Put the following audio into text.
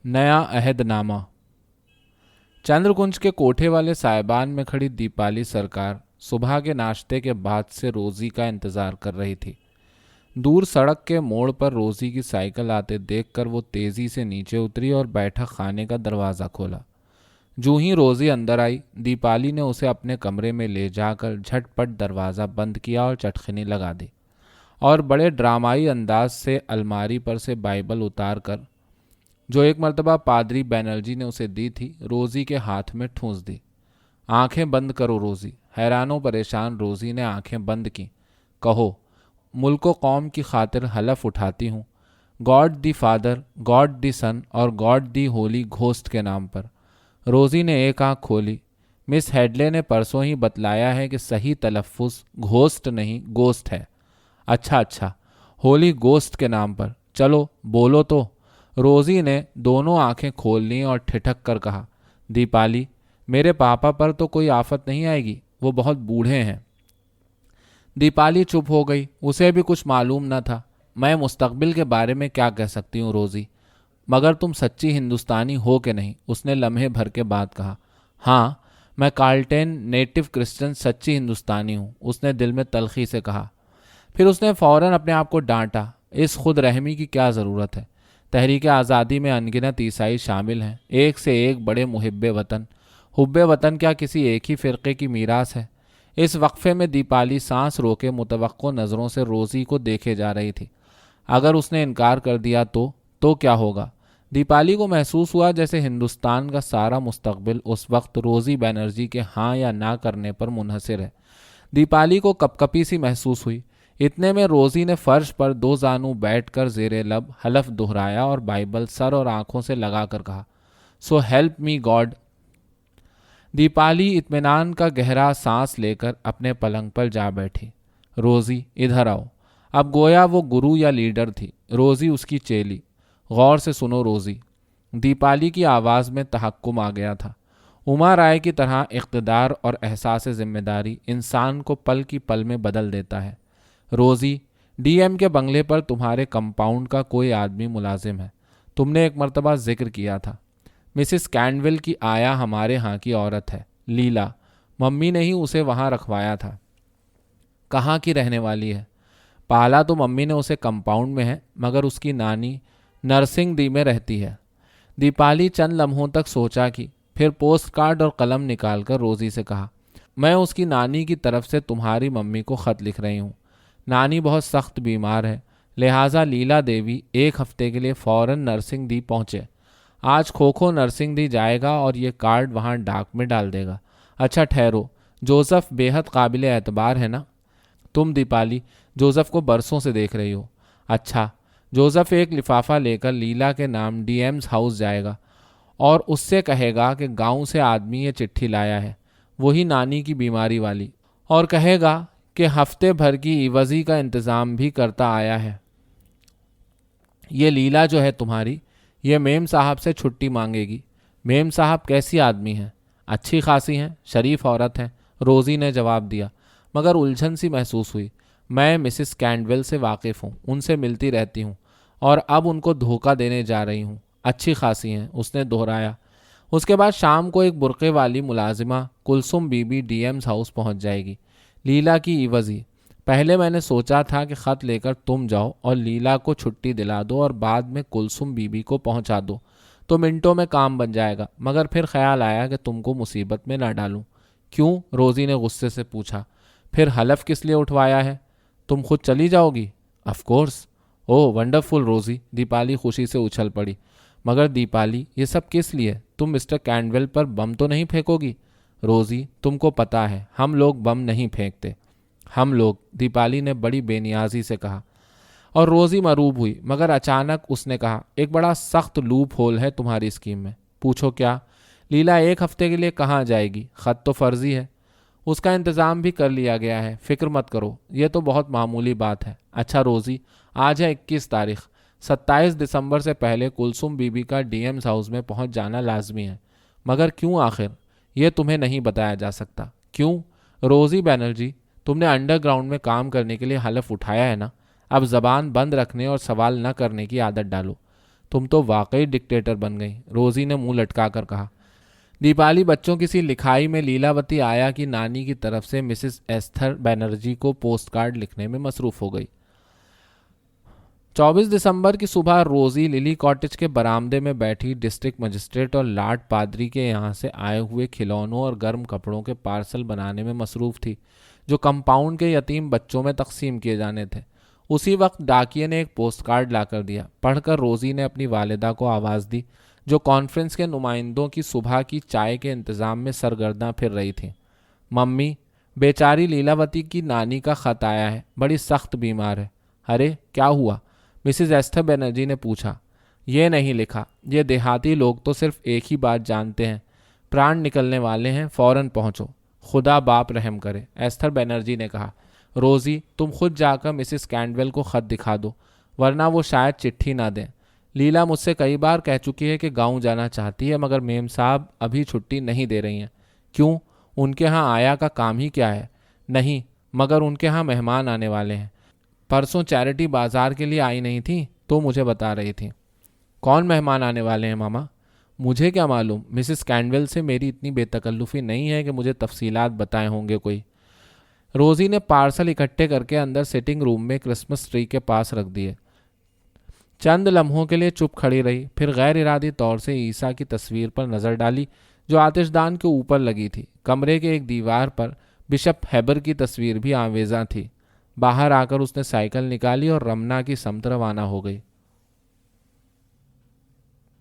नया अहदनामा। चंद्रकुंज के कोठे वाले साइबान में खड़ी दीपाली सरकार सुबह के नाश्ते के बाद से रोजी का इंतजार कर रही थी। दूर सड़क के मोड़ पर रोजी की साइकिल आते देखकर वो तेजी से नीचे उतरी और बैठक खाने का दरवाज़ा खोला। जूं ही रोजी अंदर आई, दीपाली ने उसे अपने कमरे में ले जाकर झटपट दरवाज़ा बंद किया और चटखनी लगा दी और बड़े ड्रामाई अंदाज से अलमारी पर से बाइबल उतार कर, जो एक मर्तबा पादरी बैनर्जी ने उसे दी थी, रोजी के हाथ में ठूंस दी। आंखें बंद करो रोजी। हैरानो परेशान रोजी ने आंखें बंद की। कहो, मुल्को कौम की खातिर हलफ उठाती हूँ, गॉड दी फादर, गॉड दी सन और गॉड दी होली घोस्ट के नाम पर। रोजी ने एक आंख खोली। मिस हेडले ने परसों ही बतलाया है कि सही तलफ़ुज़ घोस्ट नहीं गोस्ट है। अच्छा अच्छा, होली गोस्ट के नाम पर। चलो बोलो तो। रोजी ने दोनों आंखें खोल लीं और ठिठक कर कहा, दीपाली, मेरे पापा पर तो कोई आफत नहीं आएगी, वो बहुत बूढ़े हैं। दीपाली चुप हो गई। उसे भी कुछ मालूम न था। मैं मुस्तकबिल के बारे में क्या कह सकती हूँ रोजी, मगर तुम सच्ची हिंदुस्तानी हो कि नहीं? उसने लम्हे भर के बाद कहा। हाँ, मैं कार्ल्टेन नेटिव क्रिश्चियन सच्ची हिंदुस्तानी हूँ, उसने दिल में तलखी से कहा। फिर उसने फौरन अपने आप को डांटा। इस खुद रहमी की क्या ज़रूरत है? तहरीक आज़ादी में अनगिनत ईसाई शामिल हैं, एक से एक बड़े मुहिब्बे वतन। हुब्बे वतन क्या किसी एक ही फ़िरक़े की मीरास है? इस वक्फे में दीपाली सांस रोके मुतवक्को नज़रों से रोज़ी को देखे जा रही थी। अगर उसने इनकार कर दिया तो क्या होगा? दीपाली को महसूस हुआ जैसे हिंदुस्तान का सारा मुस्तकबिल उस वक्त रोज़ी बैनर्जी के हाँ या ना करने पर मुनहसर है। दीपाली को कपकपी सी महसूस हुई। इतने में रोज़ी ने फर्श पर दो जानू बैठकर ज़ेरे लब हलफ दोहराया और बाइबल सर और आंखों से लगाकर कहा, so help me God. Deepali इत्मीनान का गहरा सांस लेकर अपने पलंग पर जा बैठी। रोज़ी, इधर आओ। अब गोया वो गुरु या लीडर थी, रोज़ी उसकी चेली। गौर से सुनो रोज़ी। दीपाली की आवाज़ में तहक्कुम आ गया था। उमा राय की तरह इक़्तिदार और एहसास ज़िम्मेदारी इंसान को पल की पल में बदल देता है। रोज़ी, डीएम के बंगले पर तुम्हारे कंपाउंड का कोई आदमी मुलाजिम है। तुमने एक मर्तबा जिक्र किया था। मिसिस कैंडविल की आया हमारे यहाँ की औरत है, लीला। मम्मी ने ही उसे वहाँ रखवाया था। कहाँ की रहने वाली है? पाला तो मम्मी ने उसे कंपाउंड में है, मगर उसकी नानी नरसिंह दी में रहती है। दीपाली चंद लम्हों तक सोचा कि फिर पोस्ट कार्ड और कलम निकालकर रोज़ी से कहा, मैं उसकी नानी की तरफ से तुम्हारी मम्मी को ख़त लिख रही हूँ। नानी बहुत सख्त बीमार है, लिहाजा लीला देवी एक हफ्ते के लिए फ़ौरन नरसिंह दी पहुँचे। आज खोखो नरसिंह दी जाएगा और ये कार्ड वहाँ डाक में डाल देगा। अच्छा ठहरो, जोसेफ बेहद काबिल एतबार है ना? तुम दीपाली जोसेफ को बरसों से देख रही हो। अच्छा, जोसेफ एक लिफाफा लेकर लीला के नाम डीएम्स हाउस जाएगा और उससे कहेगा कि गांव से आदमी ये चिट्ठी लाया है, वही नानी की बीमारी वाली, और कहेगा कि हफ्ते भर की इवज़ी का इंतज़ाम भी करता आया है। ये लीला जो है तुम्हारी, ये मेम साहब से छुट्टी मांगेगी। मेम साहब कैसी आदमी हैं? अच्छी खासी हैं, शरीफ औरत हैं, रोज़ी ने जवाब दिया, मगर उलझन सी महसूस हुई। मैं मिसिस कैंडवेल से वाकिफ़ हूँ, उनसे मिलती रहती हूँ और अब उनको धोखा देने जा रही हूँ। अच्छी खासी हैं, उसने दोहराया। उसके बाद शाम को एक बुरक़े वाली मुलाजिमा कुलसुम बीबी डीएम्स हाउस पहुँच जाएगी। लीला की इवज़ी। पहले मैंने सोचा था कि ख़त लेकर तुम जाओ और लीला को छुट्टी दिला दो और बाद में कुलसुम बीबी को पहुंचा दो, तो मिनटों में काम बन जाएगा, मगर फिर ख्याल आया कि तुमको मुसीबत में ना डालूं। क्यों? रोज़ी ने गुस्से से पूछा। फिर हलफ किस लिए उठवाया है? तुम खुद चली जाओगी? Of course. ओह वंडरफुल रोज़ी, दीपाली खुशी से उछल पड़ी। मगर दीपाली, ये सब किस लिए? तुम मिस्टर कैंडवेल पर बम तो नहीं फेंकोगी? रोज़ी, तुमको पता है हम लोग बम नहीं फेंकते। हम लोग? दीपाली ने बड़ी बेनियाजी से कहा और रोज़ी मरूब हुई, मगर अचानक उसने कहा, एक बड़ा सख्त लूप होल है तुम्हारी स्कीम में। पूछो क्या? लीला एक हफ्ते के लिए कहाँ जाएगी? ख़त तो फ़र्ज़ी है, उसका इंतज़ाम भी कर लिया गया है, फ़िक्र मत करो, ये तो बहुत मामूली बात है। अच्छा रोज़ी, आज है 21 तारीख, 27 दिसंबर से पहले कुलसुम बीबी का डीएम्स हाउस में पहुँच जाना लाजमी है। मगर क्यों आखिर? ये तुम्हें नहीं बताया जा सकता। क्यों? रोज़ी बैनर्जी, तुमने अंडरग्राउंड में काम करने के लिए हलफ उठाया है ना? अब ज़बान बंद रखने और सवाल न करने की आदत डालो। तुम तो वाकई डिक्टेटर बन गई, रोजी ने मुंह लटका कर कहा। दीपाली बच्चों किसी लिखाई में लीलावती आया की नानी की तरफ से मिसेस एस्थर बनर्जी को पोस्ट कार्ड लिखने में मसरूफ हो गई। 24 दिसंबर की सुबह रोजी लिली कॉटेज के बरामदे में बैठी डिस्ट्रिक्ट मजिस्ट्रेट और लाट पादरी के यहाँ से आए हुए खिलौनों और गर्म कपड़ों के पार्सल बनाने में मसरूफ थी, जो कंपाउंड के यतीम बच्चों में तकसीम किए जाने थे। उसी वक्त डाकिये ने एक पोस्ट कार्ड लाकर दिया। पढ़कर रोजी ने अपनी वालिदा को आवाज़ दी, जो कॉन्फ्रेंस के नुमाइंदों की सुबह की चाय के इंतज़ाम में सरगर्दा फिर रही थी। मम्मी, बेचारी लीलावती की नानी का ख़त आया है, बड़ी सख्त बीमार है। अरे क्या हुआ? मिसेस एस्थर बनर्जी ने पूछा। ये नहीं लिखा, ये देहाती लोग तो सिर्फ एक ही बात जानते हैं, प्राण निकलने वाले हैं, फौरन पहुंचो, खुदा बाप रहम करे, एस्थर बनर्जी ने कहा। रोजी, तुम खुद जाकर मिसेस कैंडवेल को ख़त दिखा दो, वरना वो शायद चिट्ठी ना दें। लीला मुझसे कई बार कह चुकी है कि गांव जाना चाहती है, मगर मेम साहब अभी छुट्टी नहीं दे रही हैं। क्यों? उनके यहाँ आया का काम ही क्या है? नहीं, मगर उनके यहाँ मेहमान आने वाले हैं। परसों चैरिटी बाजार के लिए आई नहीं थी तो मुझे बता रही थी। कौन मेहमान आने वाले हैं मामा? मुझे क्या मालूम, मिसेस कैंडवेल से मेरी इतनी बेतकल्लुफ़ी नहीं है कि मुझे तफसीलात बताए होंगे कोई। रोजी ने पार्सल इकट्ठे करके अंदर सिटिंग रूम में क्रिसमस ट्री के पास रख दिए। चंद लम्हों के लिए चुप खड़ी रही, फिर गैर इरादी तौर से ईसा की तस्वीर पर नज़र डाली जो आतिशदान के ऊपर लगी थी। कमरे के एक दीवार पर बिशप हैबर की तस्वीर भी आवेजा थी। बाहर आकर उसने साइकिल निकाली और रमना की समत रवाना हो गई।